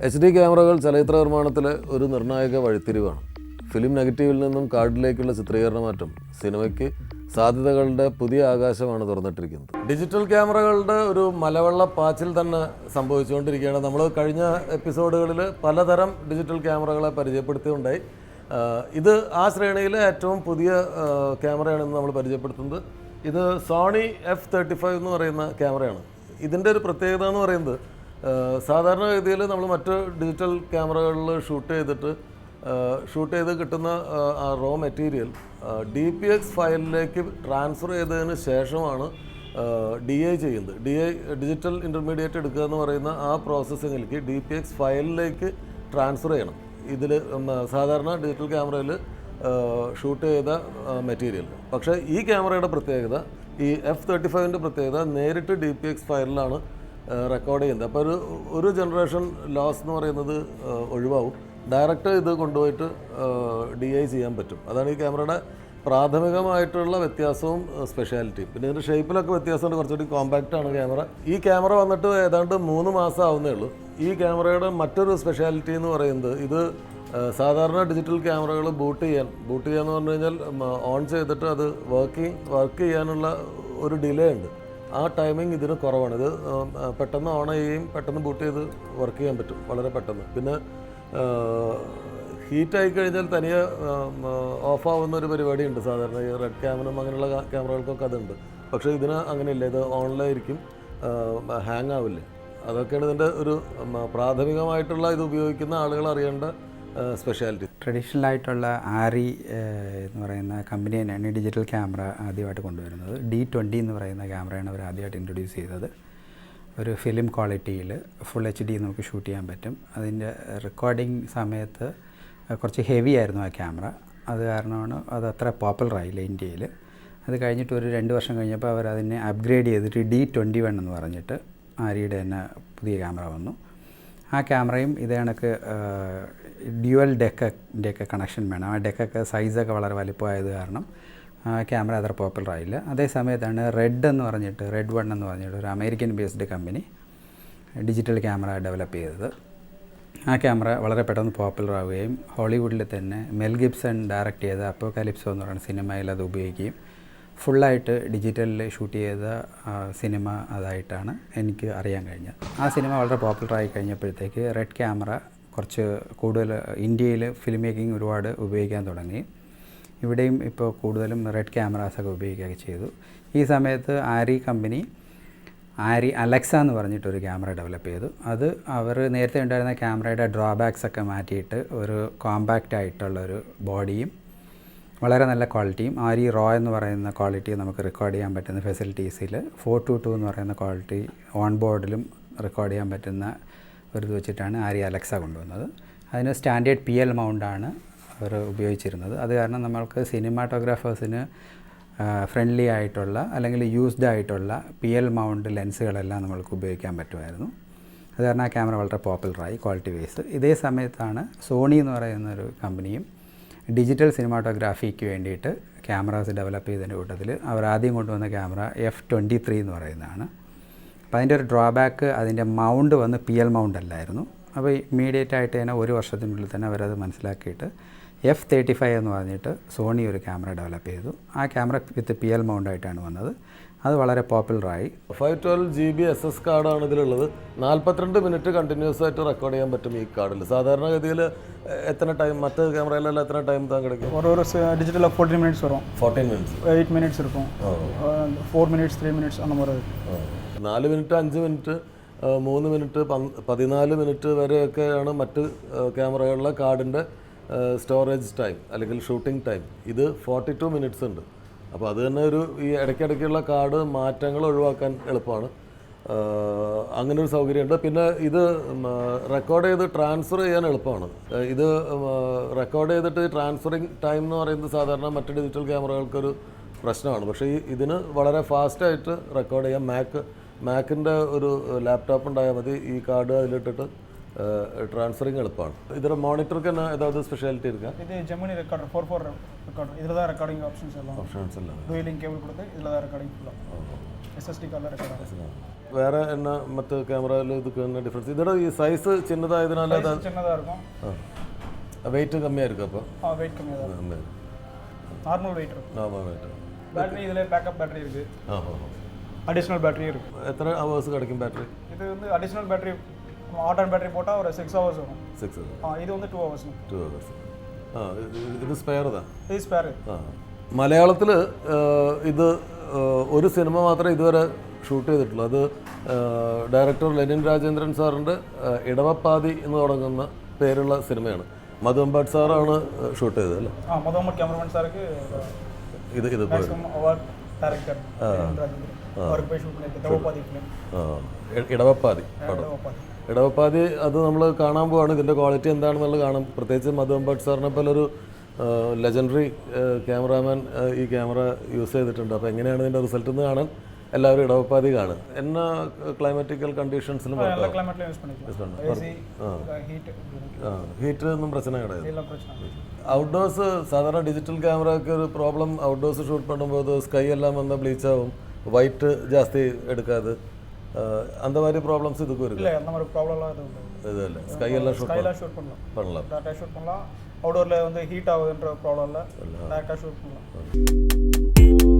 HD ക്യാമറകൾ ചലച്ചിത്ര നിർമ്മാണത്തിലെ ഒരു നിർണായക വഴിത്തിരിവാണ്. ഫിലിം നെഗറ്റീവിൽ നിന്നും കാർഡിലേക്കുള്ള ചിത്രീകരണ മാറ്റം സിനിമയ്ക്ക് സാധ്യതകളുടെ പുതിയ ആകാശമാണ് തുറന്നിട്ടിരിക്കുന്നത്. ഡിജിറ്റൽ ക്യാമറകളുടെ ഒരു മലവെള്ള പാച്ചിൽ തന്നെ സംഭവിച്ചുകൊണ്ടിരിക്കുകയാണ്. നമ്മൾ കഴിഞ്ഞ എപ്പിസോഡുകളിൽ പലതരം ഡിജിറ്റൽ ക്യാമറകളെ പരിചയപ്പെടുത്തിയുണ്ടായി. ഇത് ആ ശ്രേണിയിലെ ഏറ്റവും പുതിയ ക്യാമറയാണെന്ന് നമ്മൾ പരിചയപ്പെടുത്തുന്നത്. ഇത് സോണി F35 എന്ന് പറയുന്ന ക്യാമറയാണ്. ഇതിൻ്റെ ഒരു പ്രത്യേകത എന്ന് പറയുന്നത്, സാധാരണഗതിയിൽ നമ്മൾ മറ്റ് ഡിജിറ്റൽ ക്യാമറകളിൽ ഷൂട്ട് ചെയ്ത് കിട്ടുന്ന റോ മെറ്റീരിയൽ DPX ഫയലിലേക്ക് ട്രാൻസ്ഫർ ചെയ്തതിന് ശേഷമാണ് DI ചെയ്യുന്നത്. DI ഡിജിറ്റൽ ഇൻ്റർമീഡിയറ്റ് എടുക്കുക എന്ന് പറയുന്ന ആ പ്രോസസ്സിങ്ങിലേക്ക് DPX ഫയലിലേക്ക് ട്രാൻസ്ഫർ ചെയ്യണം. ഇതിൽ സാധാരണ ഡിജിറ്റൽ ക്യാമറയിൽ ഷൂട്ട് ചെയ്ത മെറ്റീരിയൽ. പക്ഷേ ഈ ക്യാമറയുടെ പ്രത്യേകത, ഈ F35ൻ്റെ പ്രത്യേകത, നേരിട്ട് DPX ഫയലിലാണ് റെക്കോർഡ് ചെയ്യുന്നത്. അപ്പോൾ ഒരു ജനറേഷൻ ലോസ് എന്ന് പറയുന്നത് ഒഴിവാകും. ഡയറക്റ്റ് ഇത് കൊണ്ടുപോയിട്ട് DI ചെയ്യാൻ പറ്റും. അതാണ് ഈ ക്യാമറയുടെ പ്രാഥമികമായിട്ടുള്ള വ്യത്യാസവും സ്പെഷ്യാലിറ്റിയും. പിന്നെ ഇതിൻ്റെ ഷേപ്പിലൊക്കെ വ്യത്യാസമുണ്ട്. കുറച്ചുകൂടി കോമ്പാക്റ്റാണ് ക്യാമറ. ഈ ക്യാമറ വന്നിട്ട് ഏതാണ്ട് 3 മാസം ആവുന്നേ ഉള്ളൂ. ഈ ക്യാമറയുടെ മറ്റൊരു സ്പെഷ്യാലിറ്റി എന്ന് പറയുന്നത്, ഇത് സാധാരണ ഡിജിറ്റൽ ക്യാമറകൾ ബൂട്ട് ചെയ്യാന്ന് പറഞ്ഞു കഴിഞ്ഞാൽ ഓൺ ചെയ്തിട്ട് അത് വർക്ക് ചെയ്യാനുള്ള ഒരു ഡിലേ ഉണ്ട്. ആ ടൈമിങ് ഇതിന് കുറവാണ്. ഇത് പെട്ടെന്ന് ഓൺ ചെയ്യുകയും പെട്ടെന്ന് ബൂട്ട് ചെയ്ത് വർക്ക് ചെയ്യാൻ പറ്റും വളരെ പെട്ടെന്ന്. പിന്നെ ഹീറ്റായി കഴിഞ്ഞാൽ തനിയെ ഓഫാവുന്ന ഒരു പരിപാടിയുണ്ട്. സാധാരണ ഈ റെഡ് ക്യാമറയും അങ്ങനെയുള്ള ക്യാമറകൾക്കൊക്കെ അതുണ്ട്. പക്ഷേ ഇതിന് അങ്ങനെയില്ല. ഇത് ഓണിലായിരിക്കും, ഹാങ് ആവില്ല. അതൊക്കെയാണ് ഇതിൻ്റെ ഒരു പ്രാഥമികമായിട്ടുള്ള ഇത് ഉപയോഗിക്കുന്ന ആളുകൾ അറിയേണ്ട സ്പെഷ്യാലിറ്റി. ട്രഡീഷണൽ ആയിട്ടുള്ള ആരി എന്ന് പറയുന്ന കമ്പനി തന്നെയാണ് ഡിജിറ്റൽ ക്യാമറ ആദ്യമായിട്ട് കൊണ്ടുവരുന്നത്. D20 എന്ന് പറയുന്ന ക്യാമറയാണ് അവർ ആദ്യമായിട്ട് ഇൻട്രൊഡ്യൂസ് ചെയ്തത്. ഒരു ഫിലിം ക്വാളിറ്റിയിൽ ഫുൾ HD നമുക്ക് ഷൂട്ട് ചെയ്യാൻ പറ്റും. അതിൻ്റെ റെക്കോർഡിങ് സമയത്ത് കുറച്ച് ഹെവി ആയിരുന്നു ആ ക്യാമറ. അത് കാരണമാണ് അത് അത്ര പോപ്പുലറായില്ല ഇന്ത്യയിൽ. അത് കഴിഞ്ഞിട്ട് ഒരു 2 വർഷം കഴിഞ്ഞപ്പോൾ അവർ അതിനെ അപ്ഗ്രേഡ് ചെയ്തിട്ട് D21 എന്ന് പറഞ്ഞിട്ട് ആരിയുടെ തന്നെ പുതിയ ക്യാമറ വന്നു. ആ ക്യാമറയും ഇതേ കണക്ക് ഡ്യുവൽ ഡെക്കൊക്കെ കണക്ഷൻ വേണം. ആ ഡെക്കൊക്കെ സൈസൊക്കെ വളരെ വലിപ്പമായത് കാരണം ക്യാമറ അത്ര പോപ്പുലറായില്ല. അതേ സമയത്താണ് റെഡ് 1 എന്ന് പറഞ്ഞിട്ട് ഒരു American based company digital camera develop ചെയ്തത്. ആ ക്യാമറ വളരെ പെട്ടെന്ന് പോപ്പുലർ ആവുകയും ഹോളിവുഡിൽ തന്നെ മെൽ ഗിബ്സൺ ഡയറക്റ്റ് ചെയ്ത അപ്പോകാലിപ്സോ എന്ന് പറയുന്ന സിനിമയിൽ അത് ഉപയോഗിക്കുകയും ഫുള്ളായിട്ട് ഡിജിറ്റലിൽ ഷൂട്ട് ചെയ്ത സിനിമ അതായിട്ടാണ് എനിക്ക് അറിയാൻ കഴിഞ്ഞത്. ആ സിനിമ വളരെ പോപ്പുലറായി കഴിഞ്ഞപ്പോഴത്തേക്ക് റെഡ് ക്യാമറ കുറച്ച് കൂടുതൽ ഇന്ത്യയിൽ ഫിലിം മേക്കിംഗ് ഒരുപാട് ഉപയോഗിക്കാൻ തുടങ്ങി. ഇവിടെയും ഇപ്പോൾ കൂടുതലും റെഡ് ക്യാമറാസൊക്കെ ഉപയോഗിക്കുകയൊക്കെ ചെയ്തു. ഈ സമയത്ത് ആരി കമ്പനി അലക്സ എന്ന് പറഞ്ഞിട്ടൊരു ക്യാമറ ഡെവലപ്പ് ചെയ്തു. അത് അവർ നേരത്തെ ഉണ്ടായിരുന്ന ക്യാമറയുടെ ഡ്രോബാക്സ് ഒക്കെ മാറ്റിയിട്ട് ഒരു കോമ്പാക്റ്റ് ആയിട്ടുള്ളൊരു ബോഡിയും വളരെ നല്ല ക്വാളിറ്റിയും, ആരി റോ എന്ന് പറയുന്ന ക്വാളിറ്റി നമുക്ക് റെക്കോർഡ് ചെയ്യാൻ പറ്റുന്ന ഫെസിലിറ്റീസിൽ 422 എന്ന് പറയുന്ന ക്വാളിറ്റി ഓൺ ബോർഡിലും റെക്കോർഡ് ചെയ്യാൻ പറ്റുന്ന ഒരു ഇത് വെച്ചിട്ടാണ് ആരി അലക്സ കൊണ്ടുവന്നത്. അതിന് സ്റ്റാൻഡേർഡ് PL മൗണ്ടാണ് അവർ ഉപയോഗിച്ചിരുന്നത്. അത് കാരണം നമ്മൾക്ക് സിനിമാറ്റോഗ്രാഫേഴ്സിന് ഫ്രണ്ട്ലി ആയിട്ടുള്ള അല്ലെങ്കിൽ യൂസ്ഡ് ആയിട്ടുള്ള PL മൗണ്ട് ലെൻസുകളെല്ലാം നമ്മൾക്ക് ഉപയോഗിക്കാൻ പറ്റുമായിരുന്നു. അത് കാരണം ആ ക്യാമറ വളരെ പോപ്പുലറായി ക്വാളിറ്റി വൈസ്. ഇതേ സമയത്താണ് സോണി എന്ന് പറയുന്നൊരു കമ്പനിയും ഡിജിറ്റൽ സിനിമാറ്റോഗ്രാഫിക്ക് വേണ്ടിയിട്ട് ക്യാമറാസ് ഡെവലപ്പ് ചെയ്തതിൻ്റെ കൂട്ടത്തിൽ അവർ ആദ്യം കൊണ്ടുവന്ന ക്യാമറ F23 എന്ന് പറയുന്നതാണ്. അപ്പോൾ അതിൻ്റെ ഒരു ഡ്രോബാക്ക്, അതിൻ്റെ മൗണ്ട് വന്ന് PL മൗണ്ട് അല്ലായിരുന്നു. അപ്പോൾ ഇമ്മീഡിയറ്റ് ആയിട്ട് തന്നെ 1 വർഷത്തിനുള്ളിൽ തന്നെ അവരത് മനസ്സിലാക്കിയിട്ട് F35 എന്ന് പറഞ്ഞിട്ട് സോണി ഒരു ക്യാമറ ഡെവലപ്പ് ചെയ്തു. ആ ക്യാമറ വിത്ത് PL മൗണ്ടായിട്ടാണ് വന്നത്. അത് വളരെ പോപ്പുലറായി. 512 GB SS കാർഡാണ് ഇതിലുള്ളത്. 42 മിനിറ്റ് കണ്ടിന്യൂസ് ആയിട്ട് റെക്കോർഡ് ചെയ്യാൻ പറ്റും ഈ കാർഡിൽ. സാധാരണഗതിയിൽ എത്ര ടൈം മറ്റ് ക്യാമറയിലെല്ലാം എത്ര ടൈം താൻ கிடைக்கும்? ஒரு டிஜிட்டல் 14 மினிட்ஸ் வரும். 14 മിനിറ്റ്സ് 8 மினிட்ஸ் இருக்கும். 4 மினிட்ஸ் 3 மினிட்ஸ் அந்த மாதிரி இருக்கும். 4 മിനിറ്റ് 5 മിനിറ്റ് 3 മിനിറ്റ് 14 മിനിറ്റ് വരെയൊക്കെയാണ് മറ്റ് ക്യാമറകളിലെ കാർഡിൻ്റെ സ്റ്റോറേജ് ടൈം അല്ലെങ്കിൽ ഷൂട്ടിംഗ് ടൈം. ഇത് 42 മിനിറ്റ്സ് ഉണ്ട്. അപ്പോൾ അത് തന്നെ ഈ ഇടയ്ക്കിടയ്ക്കുള്ള കാർഡ് മാറ്റങ്ങൾ ഒഴിവാക്കാൻ എളുപ്പമാണ്. അങ്ങനെ ഒരു സൗകര്യമുണ്ട്. പിന്നെ ഇത് റെക്കോർഡ് ചെയ്ത് ട്രാൻസ്ഫർ ചെയ്യാൻ എളുപ്പമാണ്. ഇത് റെക്കോർഡ് ചെയ്തിട്ട് ട്രാൻസ്ഫറിങ് ടൈം എന്ന് പറയുന്നത് സാധാരണ മറ്റ് ഡിജിറ്റൽ ക്യാമറകൾക്കൊരു പ്രശ്നമാണ്. പക്ഷേ ഇതിന് വളരെ ഫാസ്റ്റായിട്ട് റെക്കോർഡ് ചെയ്യാം. മാക്കിൻ്റെ ഒരു ലാപ്ടോപ്പ് ഉണ്ടായാൽ മതി. ഈ കാർഡ് അതിലിട്ടിട്ട് ட்ரான்ஸ்ஃபரிங் எളുப்பாണ്. இதில் மானிட்டருக்கு என்ன ஏதாவது ஸ்பெஷாலிட்டி இருக்கா? இது ஜெமினி ரெக்கார்டர் 4/4 ரெக்கார்டர். இதில் தான் ரெக்கார்டிங் ஆப்ஷன்ஸ் எல்லாம். ஆப்ஷன்ஸ் எல்லாம் டூயல் லிங்க் கேபிள் கொடுத்து இதில் தான் ரெக்கார்டிங் ஃபுல்லாக SSD கார்டில் ரெக்கார்ட் ஆகும். வேறு என்ன மற்ற கேமராவில் இதுக்கு என்ன டிஃப்ரென்ஸ்? இதோட ഈ സൈസ് ചിന്നതായതിനാൽ അത് சின்னதாக இருக்கும். വെയിറ്റ് കമ്മിயாக இருக்கும். അപ്പോൾ வெயிட் கம்மியாக தான் இருக்கும். நார்மல் வெயிட் இருக்கும். Normal wait. பேட்டரி இதில் பேக்கப் பேட்டரி இருக்குது. அடிஷ்னல் பேட்டரியும் இருக்குது. എത്ര അവേഴ്സ് கிடைக்கும் பேட்டரி? இது வந்து அடிஷ்னல் பேட்டரி ஆட்-ஆன் பேட்டரி போட்டால் ஒரு 6 hours வரும். 6 hours. இது வந்து 2 hours. 2 hours. ഇത് സ്പെയർ தான். இது ஸ்பேர். മലയാളത്തിൽ ഇത് ഒരു സിനിമ മാത്രമേ ഇതുവരെ ഷൂട്ട് ചെയ്തിട്ടുള്ളൂ. അത് ഡയറക്ടർ ലെനിൻ രാജേന്ദ്രൻ സാറിൻ്റെ ഇടവപ്പാതി എന്ന് തുടങ്ങുന്ന പേരുള്ള സിനിമയാണ്. മധു അമ്പാട്ട് സാറാണ് ഷൂട്ട് ചെയ്തത് അല്ലേ? മധു അമ്പാട്ട് ക്യാമറമാൻ സാർക്ക് ഇത് അവാർഡ് ഡയറക്ടർ അവർക്ക് പോയി ഷൂട്ട് ചെയ്തത് ഇടവപ്പാതി ഫിലിം. ഇടവപ്പാതി പടം. ഇടവപ്പാതി അത് നമ്മൾ കാണാൻ പോവാണ്. ഇതിൻ്റെ ക്വാളിറ്റി എന്താണെന്നുള്ളത് കാണാം. പ്രത്യേകിച്ച് മധു അമ്പാട്ട് സാറിനെ പോലെ ഒരു ലെജൻഡറി ക്യാമറാമാൻ ഈ ക്യാമറ യൂസ് ചെയ്തിട്ടുണ്ട്. അപ്പോൾ എങ്ങനെയാണ് ഇതിൻ്റെ റിസൾട്ട് എന്ന് കാണാൻ എല്ലാവരും ഇടവപ്പാതി കാണും. എന്നാ ക്ലൈമാറ്റിക്കൽ കണ്ടീഷൻസിലും ഹീറ്റ് ഒന്നും പ്രശ്നം കിടயாது. ഔട്ട്ഡോർസ് സാധാരണ ഡിജിറ്റൽ ക്യാമറയ്ക്ക് ഒരു പ്രോബ്ലം, ഔട്ട്ഡോർസ് ഷൂട്ട് பண்ணும்போது സ്കൈ എല്ലാം വന്നാൽ ബ്ലീച്ച് ആവും, വൈറ്റ് ജാസ്തി എടുക്കാതെ அந்த மாதிரி ப்ராப்ளம்ஸ் இதுக்கு இருக்கு. இல்லை, அந்த மாதிரி ப்ராப்ளம்லாம் எதுவும் இல்லை. இது இல்லை, ஸ்கை எல்லாம் ஷூட் பண்ணலாம். டேரக்டாக ஷூட் பண்ணலாம். அவுடோரில் வந்து ஹீட் ஆகுதுன்ற ப்ராப்ளம் இல்லை. டேரக்டாக ஷூட் பண்ணலாம்.